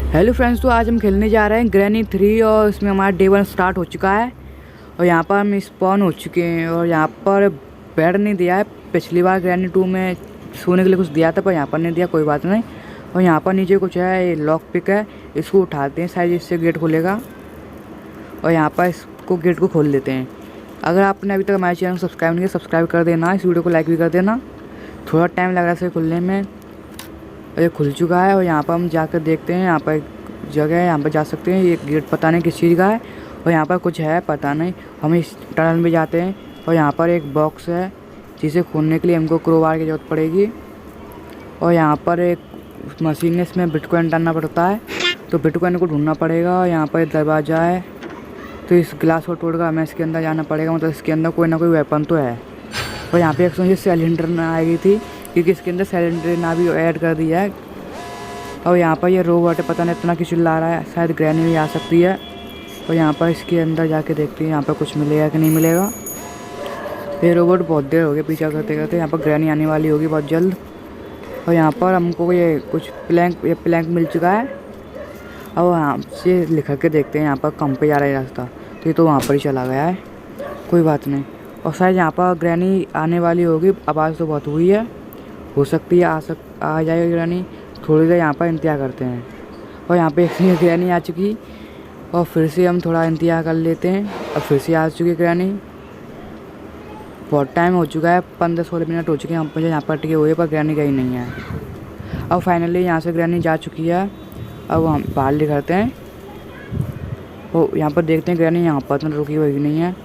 Hello friends, तो आज हम खेलने जा रहे हैं ग्रैनी 3 और इसमें हमारा डे 1 स्टार्ट हो चुका है। और यहाँ पर हम स्पॉन हो चुके हैं और यहाँ पर बेड नहीं दिया है। पिछली बार ग्रैनी 2 में सोने के लिए कुछ दिया था पर यहाँ पर नहीं दिया, कोई बात नहीं। और यहाँ पर नीचे कुछ है, ये लॉक पिक है, इसको उठाते हैं शायद इससे गेट खुलेगा। और यहाँ पर इसको गेट को खोल लेते हैं। अगर आपने अभी तक हमारे चैनल को सब्सक्राइब नहीं किया, सब्सक्राइब कर देना, इस वीडियो को लाइक भी कर देना। थोड़ा टाइम लग रहा है इसे खुलने में। ये खुल चुका है और यहाँ पर हम जाकर देखते हैं। यहाँ पर एक जगह है, यहाँ पर जा सकते हैं। ये गेट पता नहीं किस चीज़ का है और यहाँ पर कुछ है पता नहीं। हम इस टनल में जाते हैं और यहाँ पर एक बॉक्स है जिसे खोलने के लिए हमको क्रोबार की ज़रूरत पड़ेगी। और यहाँ पर एक मशीन है, इसमें बिटकॉइन डालना पड़ता है, तो बिटकॉइन को ढूंढना पड़ेगा। यहाँ पर एक दरवाज़ा है, तो इस गिलास को तोड़कर हमें इसके अंदर जाना पड़ेगा। मतलब इसके अंदर कोई ना कोई वेपन तो है। और यहाँ पे एक मुझे सिलेंडर ना आई थी क्योंकि इसके अंदर सिलेंडर ना भी ऐड कर दिया है। और यहाँ पर ये रोबोट है, पता नहीं इतना क्यों चिल्ला रहा है, शायद ग्रैनी भी आ सकती है। और यहाँ पर इसके अंदर जाके देखते हैं यहाँ पर कुछ मिलेगा कि नहीं मिलेगा। ये रोबोट बहुत देर हो गया पीछा करते करते, यहाँ पर ग्रैनी आने वाली होगी बहुत जल्द। और यहाँ पर हमको ये कुछ प्लैंक मिल चुका है। और यहाँ से लिख के देखते हैं यहाँ पर कम पे जा रहा है रास्ता, तो ये तो वहाँ पर ही चला गया है, कोई बात नहीं। और शायद यहाँ पर ग्रैनी आने वाली होगी, आवाज़ तो बहुत हुई है, हो सकती है आ जाएगी ग्रैनी। थोड़ी देर यहाँ पर इंतजार करते हैं। और यहाँ पे एक ग्रैनी आ चुकी और फिर से हम थोड़ा इंतजार कर लेते हैं। और फिर से आ चुकी ग्रैनी। बहुत टाइम हो चुका है, 15-16 मिनट हो चुके हैं मुझे यहाँ पर टिके हुए, पर ग्रैनी गई नहीं है। अब फाइनली यहाँ से ग्रैनी जा चुकी है। अब हम बाहर दिखाते हैं और यहाँ पर देखते हैं ग्रैनी यहाँ पर तो रुकी हुई नहीं है।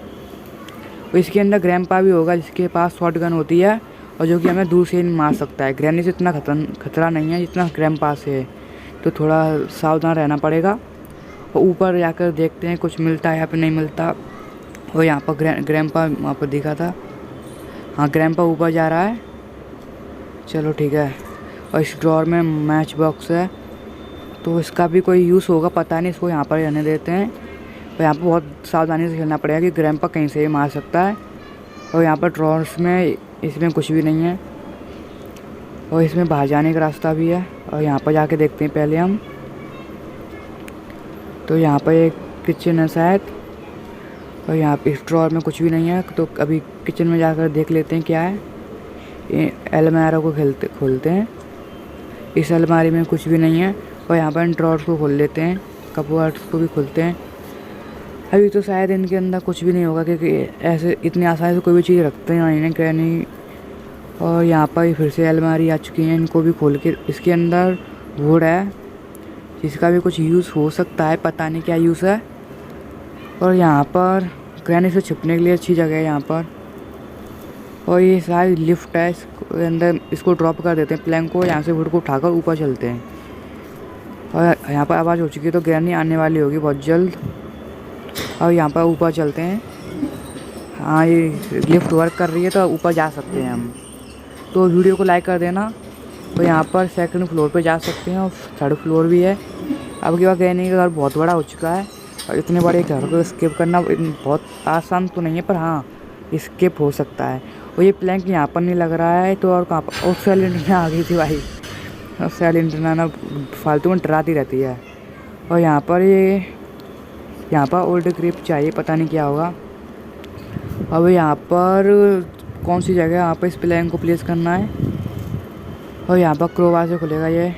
और इसके अंदर ग्रैंडपा भी होगा जिसके पास शॉट गन होती है और जो कि हमें दूर से ही मार सकता है। ग्रैनी से इतना खतरा नहीं है जितना ग्रैंडपा से है, तो थोड़ा सावधान रहना पड़ेगा। और ऊपर जाकर देखते हैं कुछ मिलता है या फिर नहीं मिलता। और यहाँ पर ग्रैंडपा वहाँ पर दिखा था, हाँ ग्रैंडपा ऊपर जा रहा है, चलो ठीक है। और इस ड्रॉर में मैच बॉक्स है, तो इसका भी कोई यूज़ होगा पता नहीं, इसको यहाँ पर रहने देते हैं। और यहाँ पर बहुत सावधानी से खेलना पड़ेगा कि ग्रैंडपा कहीं से भी मार सकता है। और यहाँ पर ड्रॉर्स में इसमें कुछ भी नहीं है और इसमें बाहर जाने का रास्ता भी है। और यहाँ पर जाके देखते हैं पहले हम, तो यहाँ पर एक किचन है शायद। और यहाँ पे इस ड्रॉर में कुछ भी नहीं है, तो अभी किचन में जाकर देख लेते हैं क्या है। ये अलमारी को खोलते हैं, इस अलमारी में कुछ भी नहीं है। और यहाँ पर इन ड्रॉर्स को खोल लेते हैं, कपबोर्ड्स को भी खोलते हैं। अभी तो शायद इनके अंदर कुछ भी नहीं होगा क्योंकि ऐसे इतनी आसानी से कोई भी चीज़ रखते हैं नहीं। और यहाँ पर फिर से अलमारी आ चुकी है, इनको भी खोल के इसके अंदर वुड है जिसका भी कुछ यूज़ हो सकता है, पता नहीं क्या यूज़ है। और यहाँ पर ग्रैनी से छुपने के लिए अच्छी जगह है यहाँ पर। और ये शायद लिफ्ट है, इसके अंदर इसको ड्रॉप कर देते हैं प्लैंक को, यहाँ से वुड को उठाकर ऊपर चलते हैं। और यहाँ पर आवाज़ हो चुकी है, तो ग्रैनी आने वाली होगी बहुत जल्द। और यहाँ पर ऊपर चलते हैं, हाँ ये लिफ्ट वर्क कर रही है तो ऊपर जा सकते हैं हम। तो वीडियो को लाइक कर देना। तो यहाँ पर सेकंड फ्लोर पे जा सकते हैं और थर्ड फ्लोर भी है। अब की बार ग्रैनी का घर बहुत बड़ा हो चुका है और इतने बड़े घर को स्किप करना बहुत आसान तो नहीं है, पर हाँ स्किप हो सकता है। और ये प्लैंक यहाँ पर नहीं लग रहा है, तो और कहाँ पर, और सिलेंडर आ गई थी भाई। और सिलेंडर ना फालतू में डराती रहती है। और यहाँ पर ओल्ड ग्रिप चाहिए, पता नहीं क्या होगा। अब यहाँ पर कौन सी जगह है, यहाँ पर इस प्लैंक को प्लेस करना है। और यहाँ पर क्रोबार से खुलेगा ये।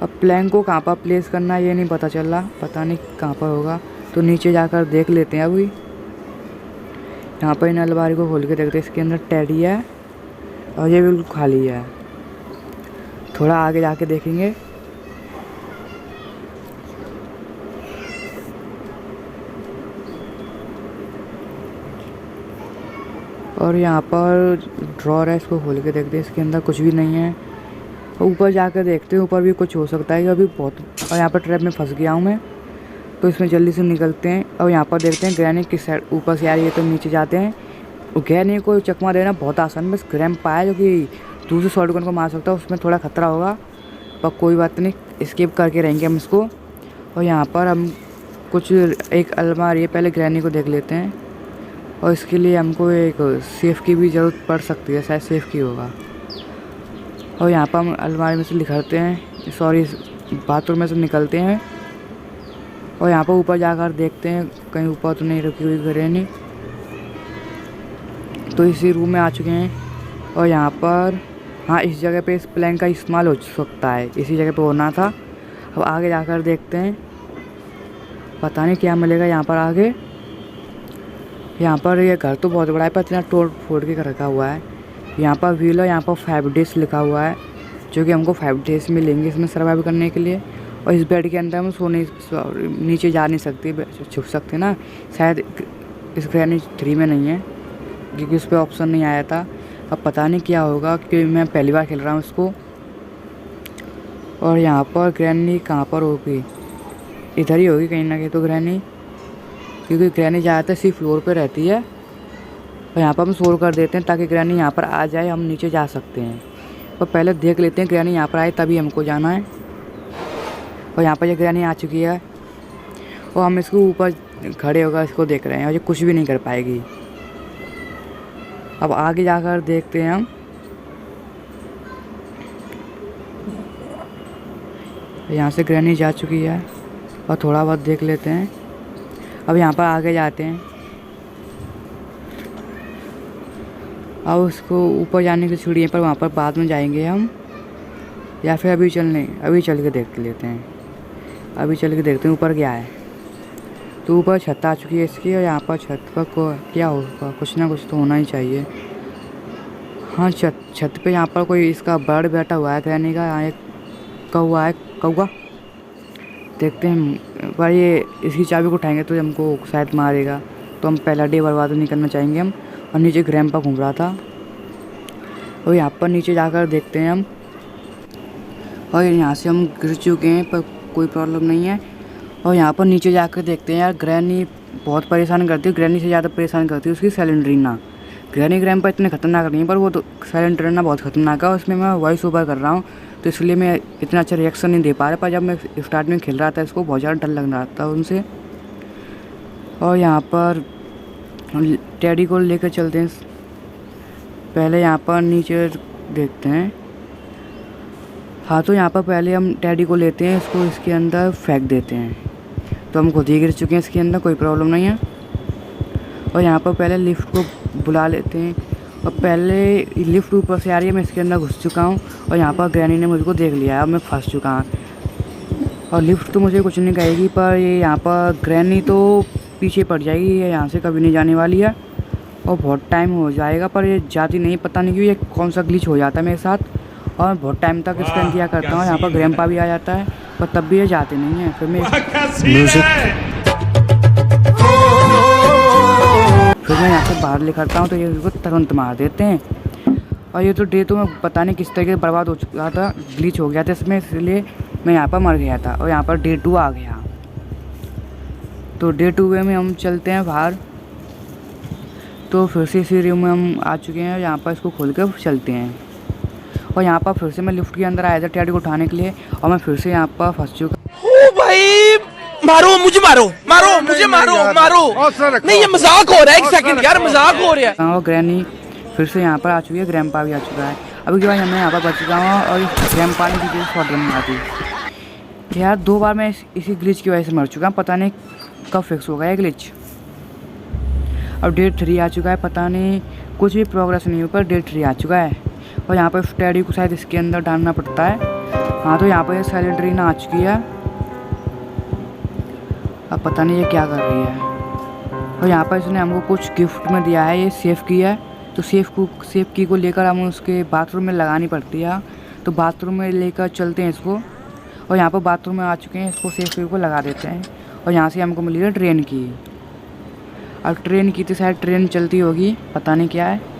अब प्लैंक को कहाँ पर प्लेस करना है ये नहीं पता चल रहा, पता नहीं कहाँ पर होगा, तो नीचे जाकर देख लेते हैं। अभी यहाँ पर इन अलमारी को खोल के देखते हैं, इसके अंदर टेडी है और ये बिल्कुल खाली है। थोड़ा आगे जाके देखेंगे। और यहाँ पर ड्रॉर है, इसको खोल के देखते हैं, इसके अंदर कुछ भी नहीं है। ऊपर जाकर देखते हैं, ऊपर भी कुछ हो सकता है अभी बहुत। और यहाँ पर ट्रैप में फंस गया हूँ मैं, तो इसमें जल्दी से निकलते हैं। और यहाँ पर देखते हैं ग्रैनी किस साइड ऊपर से आ रही है, तो नीचे जाते हैं। और ग्रैनी को चकमा देना बहुत आसान, बस ग्रैंडपा है जो कि दूसरे शॉटगन को मार सकता है, उसमें थोड़ा खतरा होगा, पर कोई बात नहीं, स्किप करके रहेंगे हम इसको। और यहाँ पर हम कुछ एक अलमारी है, पहले ग्रैनी को देख लेते हैं। और इसके लिए हमको एक सेफ़ की भी ज़रूरत पड़ सकती है, शायद सेफ़ की होगा। और यहाँ पर हम अलमारी में से निकालते हैं, सॉरी बाथरूम में से निकलते हैं और यहाँ पर ऊपर जाकर देखते हैं कहीं ऊपर तो नहीं रुकी हुई ग्रैनी। तो इसी रूम में आ चुके हैं और यहाँ पर हाँ इस जगह पे इस प्लैंक का इस्तेमाल हो सकता है, इसी जगह पे होना था। अब आगे जाकर देखते हैं, पता नहीं क्या मिलेगा यहाँ पर आगे। यहाँ पर ये घर तो बहुत बड़ा है पर इतना तोड़ फोड़ के रखा हुआ है। यहाँ पर व्हील है, यहाँ पर 5 डेज लिखा हुआ है जो कि हमको 5 डेज मिलेंगे इसमें सर्वाइव करने के लिए। और इस बेड के अंदर हम नीचे जा नहीं सकते, छुप सकते ना, शायद इस ग्रैनी 3 में नहीं है क्योंकि उस पर ऑप्शन नहीं आया था। अब पता नहीं क्या होगा क्योंकि मैं पहली बार खेल रहा हूँ इसको। और यहाँ पर ग्रैनी कहाँ पर होगी, इधर ही होगी कहीं ना कहीं तो ग्रैनी, क्योंकि ग्रैनी ज़्यादातर इसी फ्लोर पे रहती है। और यहाँ पर हम शोर कर देते हैं ताकि ग्रैनी यहाँ पर आ जाए, हम नीचे जा सकते हैं। पर पहले देख लेते हैं ग्रैनी यहाँ पर आए तभी हमको जाना है। और यहाँ पर ये ग्रैनी आ चुकी है और हम इसको ऊपर खड़े होकर इसको देख रहे हैं और ये कुछ भी नहीं कर पाएगी। अब आगे जाकर देखते हैं हम। यहाँ से ग्रैनी जा चुकी है और थोड़ा बहुत देख लेते हैं। अब यहाँ पर आगे जाते हैं। अब उसको ऊपर जाने की सीढ़ी पर वहाँ पर बाद में जाएंगे हम, या फिर अभी चल के देख लेते हैं। अभी चल के देखते हैं ऊपर क्या है। तो ऊपर छत आ चुकी है इसकी और यहाँ पर छत पर क्या होगा, कुछ ना कुछ तो होना ही चाहिए। हाँ छत पे यहाँ पर कोई इसका बर्ड बैठा हुआ है ग्रैनी का। यहाँ एक कौवा है, कौवा देखते हैं। पर ये इसकी चाबी को उठाएंगे तो हमको शायद मारेगा, तो हम पहला डे बर्बाद नहीं करना चाहेंगे हम। और नीचे ग्रैंपा घूम रहा था और यहाँ पर नीचे जाकर देखते हैं हम। और यहाँ से हम गिर चुके हैं पर कोई प्रॉब्लम नहीं है। और यहाँ पर नीचे जाकर देखते हैं। यार ग्रैनी बहुत परेशान करती है, ग्रैनी से ज़्यादा परेशान करती है उसकी सैलेंड्रीना। ग्रैनी ग्रैंपा इतने खतरनाक नहीं है पर वो तो सैलेंड्रीना बहुत खतरनाक है। उसमें मैं वॉइस ओवर कर रहा हूँ तो इसलिए मैं इतना अच्छा रिएक्शन नहीं दे पा रहा। पर जब मैं स्टार्ट में खेल रहा था इसको बहुत ज़्यादा डर लग रहा था उनसे। और यहाँ पर टेडी को लेकर चलते हैं। पहले यहाँ पर नीचे देखते हैं। हाँ तो यहाँ पर पहले हम टेडी को लेते हैं, इसको इसके अंदर फेंक देते हैं। तो हम खुद ही गिर चुके हैं इसके अंदर, कोई प्रॉब्लम नहीं है। और यहाँ पर पहले लिफ्ट को बुला लेते हैं। और पहले लिफ्ट ऊपर से आ रही है, मैं इसके अंदर घुस चुका हूँ और यहाँ पर ग्रैनी ने मुझको देख लिया है, अब मैं फंस चुका हूँ। और लिफ्ट तो मुझे कुछ नहीं कहेगी पर ये यहाँ पर ग्रैनी तो पीछे पड़ जाएगी, ये यहाँ से कभी नहीं जाने वाली है और बहुत टाइम हो जाएगा। पर ये जाती नहीं, पता नहीं क्यों ये कौन सा ग्लिच हो जाता है मेरे साथ और बहुत टाइम तक इसका इंतजार करता हूँ। यहाँ पर ग्रैंपा भी आ जाता है पर तब भी ये जाते नहीं है। फिर मैं यहाँ से बाहर लेकर हूँ तो ये उसको तुरंत मार देते हैं। और ये तो डे तो मैं पता नहीं किस तरीके से बर्बाद हो चुका था, ग्लिच हो गया था इसमें, इसलिए मैं यहाँ पर मर गया था। और यहाँ पर डे 2 आ गया। तो डे 2 में हम चलते हैं बाहर। तो फिर से इसी रूम में हम आ चुके हैं, यहाँ पर इसको खोल कर चलते हैं। और यहाँ पर फिर से मैं लिफ्ट के अंदर आया था टेडी को उठाने के लिए और मैं फिर से यहाँ पर फंस चुका। ओ भाई मारो मुझे, मारो मुझे, मारो नहीं, ये मजाक हो रहा है। एक सेकंड यार, मजाक हो रहा है। और ग्रैनी फिर से यहाँ पर आ चुकी है, ग्रैंपा भी आ चुका है। अभी के बाद मैं यहाँ पर बच चुका हूँ और ग्रैंपा ने की शॉट नहीं आती। यार 2 बार मैं इसी ग्लिच की वजह से मर चुका हूँ, पता नहीं कब फिक्स होगा ये ग्लिच। अब डे 3 आ चुका है, पता नहीं कुछ भी प्रोग्रेस नहीं हुई पर डे 3 आ चुका है। और यहाँ पर टेडी को शायद इसके अंदर डालना पड़ता है। हाँ तो यहाँ पर सैलेंड्रीना आ चुकी है, अब पता नहीं ये क्या कर रही है। और यहाँ पर इसने हमको कुछ गिफ्ट में दिया है, ये सेफ की है। तो सेफ की को लेकर हम उसके बाथरूम में लगानी पड़ती है। तो बाथरूम में लेकर चलते हैं इसको। और यहाँ पर बाथरूम में आ चुके हैं, इसको सेफ की को लगा देते हैं। और यहाँ से हमको मिली है ट्रेन की। अब ट्रेन की तो शायद ट्रेन चलती होगी, पता नहीं क्या है।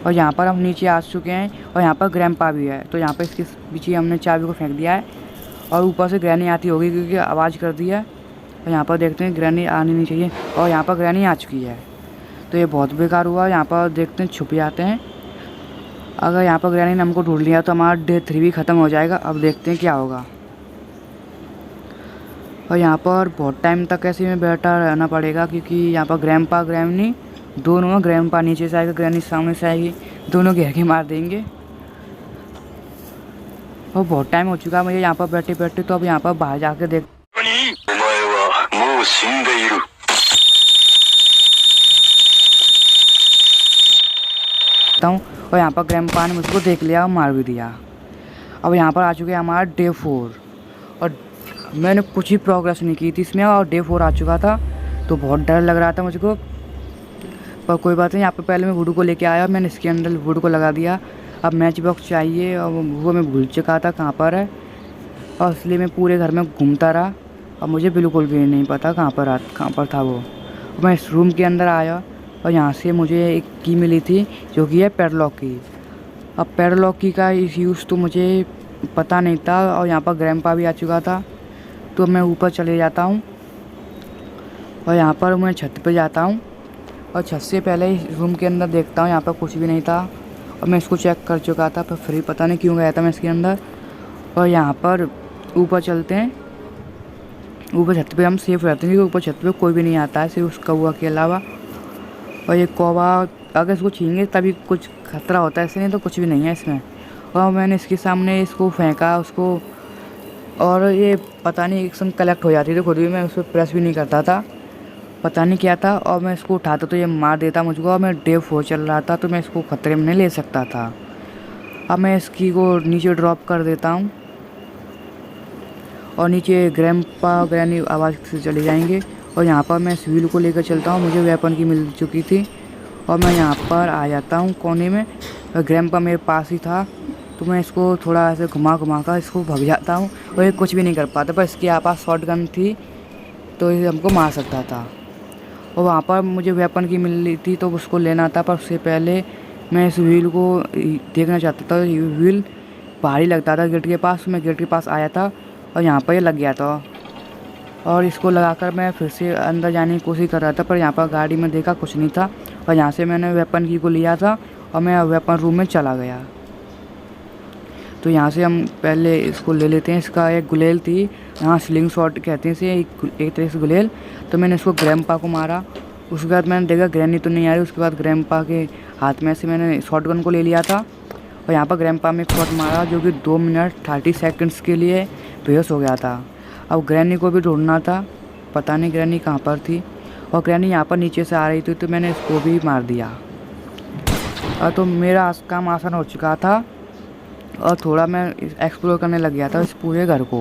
और यहाँ पर हम नीचे आ चुके हैं और यहाँ पर ग्रैंपा भी है। तो यहाँ पर इसके पीछे हमने चाबी को फेंक दिया है और ऊपर से ग्रैनी आती होगी क्योंकि आवाज़ कर दी है। और यहाँ पर देखते हैं ग्रैनी आनी नहीं चाहिए और यहाँ पर ग्रैनी आ चुकी है। तो ये बहुत बेकार हुआ। यहाँ पर देखते हैं छुप जाते हैं। अगर यहाँ पर ग्रैनी ने हमको ढूंढ लिया तो हमारा डे 3 भी ख़त्म हो जाएगा। अब देखते हैं क्या होगा। और यहाँ पर बहुत टाइम तक ऐसे में बैठा रहना पड़ेगा क्योंकि यहाँ पर ग्रैंपा ग्रैनी दोनों, ग्रैंपा नीचे से आएगा, ग्रैनी सामने से आएगी, दोनों घेर के मार देंगे। और बहुत टाइम हो चुका है मुझे यहाँ पर बैठे बैठे, तो अब यहाँ पर बाहर जाके देखता हूँ। और यहाँ पर ग्रैंडपा ने मुझको देख लिया और मार भी दिया। अब यहाँ पर आ चुके हैं हमारा डे 4, और मैंने कुछ ही प्रोग्रेस नहीं की थी इसमें, और डे 4 आ चुका था, तो बहुत डर लग रहा था मुझको। पर कोई बात नहीं, यहाँ पर पहले मैं वुडू को लेके आया, मैंने इसके अंदर वुडू को लगा दिया। अब मैच बॉक्स चाहिए, और वो मैं भूल चुका था कहाँ पर है, और इसलिए मैं पूरे घर में घूमता रहा और मुझे बिल्कुल भी नहीं पता कहाँ पर था वो। मैं इस रूम के अंदर आया और यहाँ से मुझे एक की मिली थी जो कि है पैडलॉक की। अब पैडलॉक की का इस यूज़ तो मुझे पता नहीं था, और यहाँ पर ग्रैंडपा भी आ चुका था। तो मैं ऊपर चले जाता हूँ और यहाँ पर मैं छत पे जाता हूँ, और छत से पहले इस रूम के अंदर देखता हूँ, यहाँ पर कुछ भी नहीं था, और मैं इसको चेक कर चुका था, पर फिर पता नहीं क्यों गया था मैं इसके अंदर। और यहाँ पर ऊपर चलते हैं, ऊपर छत पे हम सेफ रहते हैं, क्योंकि ऊपर छत पे कोई भी नहीं आता है सिर्फ उस कौवा के अलावा। और ये कौवा अगर इसको छीनेंगे तभी कुछ खतरा होता है, ऐसे नहीं तो कुछ भी नहीं है इसमें। और मैंने इसके सामने इसको फेंका उसको, और ये पता नहीं एक्शन कलेक्ट हो जाती थी खुद भी, मैं उस पर प्रेस भी नहीं करता था, पता नहीं क्या था। और मैं इसको उठाता तो ये मार देता मुझको, और मैं डे 4 चल रहा था तो मैं इसको खतरे में नहीं ले सकता था। अब मैं इसकी को नीचे ड्रॉप कर देता हूँ, और नीचे ग्रैंडपा ग्रैनी आवाज़ से चले जाएंगे। और यहाँ पर मैं इस व्हील को लेकर चलता हूँ, मुझे वेपन की मिल चुकी थी, और मैं यहाँ पर आ जाता हूँ कोने में। और ग्रैंडपा मेरे पास ही था, तो मैं इसको थोड़ा ऐसे घुमा घुमा कर इसको भग जाता हूँ, और ये कुछ भी नहीं कर पाता, पर इसके पास शॉट गन थी तो ये हमको मार सकता था। और वहाँ पर मुझे वेपन की मिली थी तो उसको लेना था, पर उससे पहले मैं इस व्हील को देखना चाहता था। ये व्हील भारी लगता था गेट के पास, मैं गेट के पास आया था और यहाँ पर ये लग गया था, और इसको लगाकर मैं फिर से अंदर जाने की कोशिश कर रहा था, पर यहाँ पर गाड़ी में देखा कुछ नहीं था, और यहाँ से मैंने वेपन की को लिया था और मैं वेपन रूम में चला गया। तो यहाँ से हम पहले इसको ले लेते हैं, इसका एक गुलेल थी, यहाँ स्लिंग शॉट कहते हैं इसे, एक तरह से गुलेल। तो मैंने इसको ग्रैंडपा को मारा, उसके बाद मैंने देखा ग्रैनी तो नहीं आ रही, उसके बाद ग्रैंडपा के हाथ में से मैंने शॉटगन को ले लिया था, और यहाँ पर ग्रैंडपा में एक शॉट मारा जो कि 2 मिनट 30 सेकंड्स के लिए बेहोश हो गया था। अब ग्रैनी को भी ढूंढना था, पता नहीं ग्रैनी कहाँ पर थी, और ग्रैनी यहाँ पर नीचे से आ रही थी, तो मैंने इसको भी मार दिया। और तो मेरा काम आसान हो चुका था, और थोड़ा मैं एक्सप्लोर करने लग गया था इस पूरे घर को।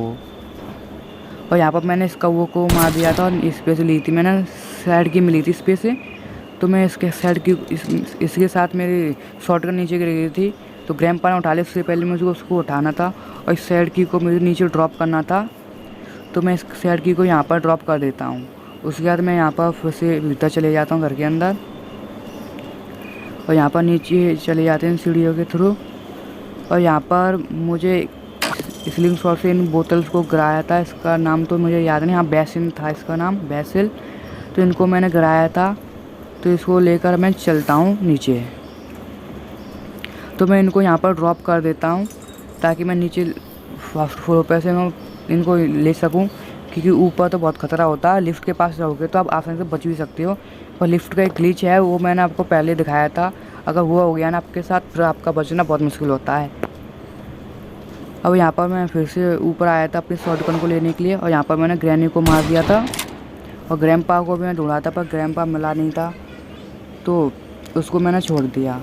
और यहाँ पर मैंने इस कौवे को मार दिया था, और स्पेस ली थी मैंने, साइड की मिली थी स्पेस से, तो मैं इसके साइड की इसके साथ मेरी शॉटगन नीचे गिर गई थी, तो ग्रैंडपा ने उठा लिया। उससे पहले मुझे उसको उठाना था, और इस साइड की को मुझे नीचे ड्रॉप करना था, तो मैं इस साइड की को यहाँ पर ड्रॉप कर देता हूँ। उसके बाद मैं यहाँ पर फिर से भीतर चले जाता हूँ घर के अंदर, और यहाँ पर नीचे चले जाते हैं सीढ़ियों के थ्रू। और यहाँ पर मुझे स्लिंग शॉट से इन बोतल्स को गिराया था, इसका नाम तो मुझे याद नहीं, हाँ बेसिन था इसका नाम, बेसिल। तो इनको मैंने गिराया था, तो इसको लेकर मैं चलता हूँ नीचे। तो मैं इनको यहाँ पर ड्रॉप कर देता हूँ, ताकि मैं नीचे फर्स्ट फ्लोर पर से मैं इनको ले सकूँ, क्योंकि ऊपर तो बहुत खतरा होता है। लिफ्ट के पास रहोगे तो आप आसानी से बच भी सकते हो, पर लिफ्ट का एक ग्लिच है, वो मैंने आपको पहले दिखाया था, अगर वो हो गया ना आपके साथ, फिर आपका बचना बहुत मुश्किल होता है। अब यहाँ पर मैं फिर से ऊपर आया था अपनी शॉटगन को लेने के लिए, और यहाँ पर मैंने ग्रैनी को मार दिया था, और ग्रैंडपा को भी मैं ढूंढा था, पर ग्रैंडपा मिला नहीं था, तो उसको मैंने छोड़ दिया।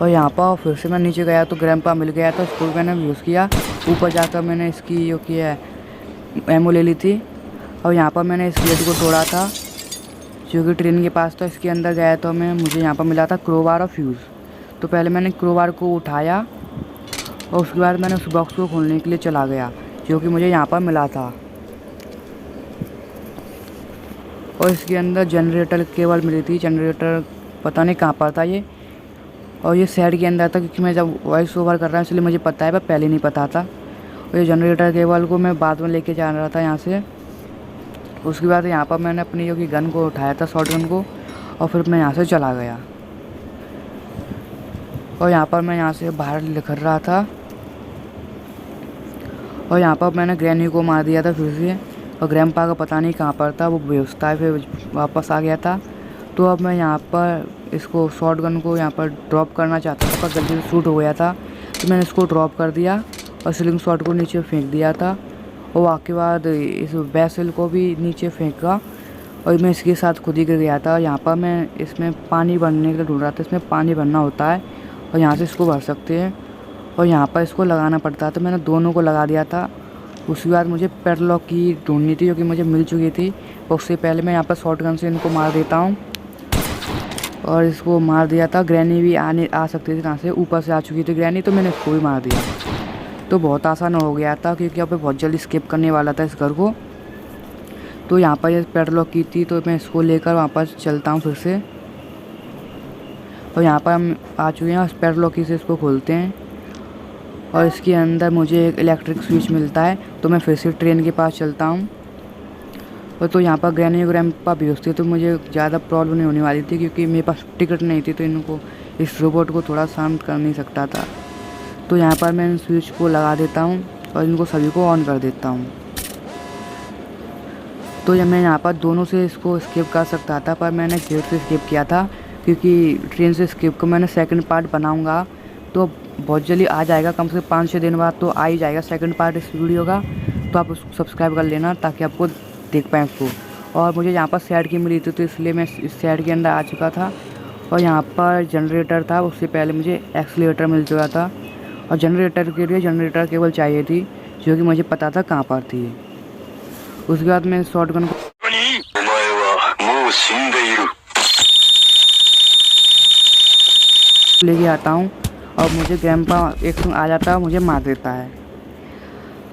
और यहाँ पर फिर से मैं नीचे गया तो ग्रैंडपा मिल गया था, उसको मैंने यूज़ किया। ऊपर जाकर मैंने इसकी जो कि है एमओ ले ली थी, और यहाँ पर मैंने इस गेट को तोड़ा था जो कि ट्रेन के पास था। इसके अंदर गया तो मुझे यहाँ पर मिला था क्रोबार और फ्यूज़। तो पहले मैंने क्रोबार को उठाया, और उसके बाद मैंने उस बॉक्स को खोलने के लिए चला गया जो कि मुझे यहाँ पर मिला था। और इसके अंदर जनरेटर केबल मिली थी, जनरेटर पता नहीं कहाँ पर था ये, और ये साइड के अंदर था, क्योंकि मैं जब वॉइस ओवर कर रहा हूँ इसलिए मुझे पता है, पर पहले नहीं पता था। और ये जनरेटर केबल को मैं बाद में लेके जा रहा था यहाँ से। उसके बाद यहाँ पर मैंने अपनी जो कि गन को उठाया था, शॉट गन को, और फिर मैं यहाँ से चला गया। और यहाँ पर मैं यहाँ से बाहर निकल रहा था, और यहाँ पर मैंने ग्रैनी को मार दिया था फिर से, और ग्रैंडपा का पता नहीं कहाँ पर था, वो बेहोश था, फिर वापस आ गया था। तो अब मैं यहाँ पर इसको शॉटगन को यहाँ पर ड्रॉप करना चाहता था, पर गलती से शूट हो गया था, तो मैंने इसको ड्रॉप कर दिया और स्लिंग शॉट को नीचे फेंक दिया था, और उसके बाद इस वेसल को भी नीचे फेंका और मैं इसके साथ खुद ही गिर गया था। यहाँ पर मैं इसमें पानी भरने के लिए ढूंढ रहा था, इसमें पानी भरना होता है और यहाँ से इसको भर सकते हैं, और यहाँ पर इसको लगाना पड़ता है। तो मैंने दोनों को लगा दिया था। उसके बाद मुझे पैडलॉक की ढूंढनी थी जो कि मुझे मिल चुकी थी, और उससे पहले मैं यहाँ पर शॉटगन से इनको मार देता हूँ, और इसको मार दिया था। ग्रैनी भी आ सकती थी, कहाँ से ऊपर से आ चुकी थी ग्रैनी, तो मैंने इसको भी मार दिया। तो बहुत आसान हो गया था क्योंकि यहाँ पे बहुत जल्दी स्किप करने वाला था इस घर को। तो यहाँ पर ये पैडलॉक की थी, तो मैं इसको लेकर वापस चलता हूँ फिर से, और यहाँ पर हम आ चुके हैं। पैडलॉक की से इसको खोलते हैं और इसके अंदर मुझे एक इलेक्ट्रिक स्विच मिलता है, तो मैं फिर से ट्रेन के पास चलता हूँ। और तो यहाँ पर ग्रैनी और ग्रैंपा भेजते, तो मुझे ज़्यादा प्रॉब्लम नहीं होने वाली थी क्योंकि मेरे पास टिकट नहीं थी, तो इनको इस रोबोट को थोड़ा शांत कर नहीं सकता था। तो यहाँ पर मैं इन स्विच को लगा देता हूँ और इनको सभी को ऑन कर देता हूँ। तो जब मैं यहाँ पर दोनों से इसको स्किप कर सकता था, पर मैंने गेट से स्किप किया था क्योंकि ट्रेन से स्किप को मैंने सेकंड पार्ट बनाऊँगा तो बहुत जल्दी आ जाएगा, कम से कम 5-6 दिन बाद तो आ ही जाएगा सेकंड पार्ट इस वीडियो का। तो आप उसको सब्सक्राइब कर लेना ताकि आपको देख पाएँ उसको। और मुझे यहाँ पर सेट की मिली थी, तो इसलिए मैं इस सेट के अंदर आ चुका था। और यहाँ पर जनरेटर था, उससे पहले मुझे एक्सीलेटर मिल चुका था, और जनरेटर के लिए जनरेटर केबल चाहिए थी जो कि मुझे पता था कहाँ पर थी। उसके बाद मैं शॉटगन को लेके आता हूँ और मुझे ग्रैंपा एक संग आ जाता है, मुझे मार देता है।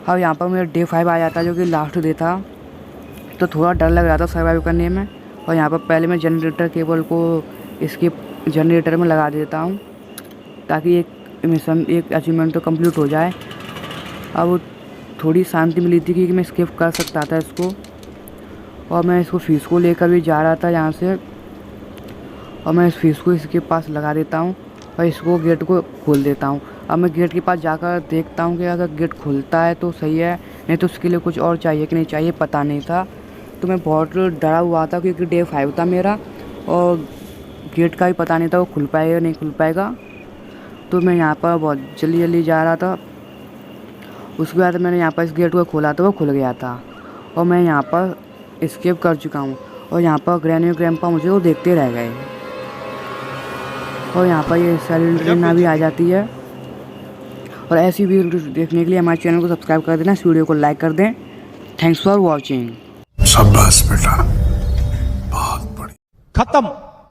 अब यहाँ पर मेरा डे 5 आ जाता है जो कि लास्ट डे था, तो थोड़ा डर लग रहा था सर्वाइव करने में। और यहाँ पर पहले मैं जनरेटर केबल को इसके जनरेटर में लगा देता हूँ ताकि एक मिशन एक अचीवमेंट तो कंप्लीट हो जाए। अब थोड़ी शांति मिली थी क्योंकि मैं स्किप कर सकता था इसको, और मैं इसको फीस को लेकर भी जा रहा था यहाँ से, और मैं इस फीस को इसके पास लगा देता हूँ और इसको गेट को खोल देता हूँ। अब मैं गेट के पास जाकर देखता हूँ कि अगर गेट खुलता है तो सही है, नहीं तो उसके लिए कुछ और चाहिए कि नहीं चाहिए पता नहीं था। तो मैं बहुत डरा हुआ था क्योंकि डे 5 था मेरा और गेट का भी पता नहीं था वो खुल पाएगा नहीं खुल पाएगा। तो मैं यहाँ पर बहुत जल्दी जा रहा था। उसके बाद मैंने यहाँ पर इस गेट को खोला तो वो खुल गया था, और मैं यहाँ पर एस्केप कर चुका हूँ। और यहाँ पर ग्रैनी और ग्रैंपा मुझे वो देखते रह गए, और यहाँ पर ये सारी ट्रेन भी आ जाती है। और ऐसी वीडियो देखने के लिए हमारे चैनल को सब्सक्राइब कर देना, इस वीडियो को लाइक कर दें। Thanks for watching. शाबाश बेटा, बहुत बढ़िया। खत्म।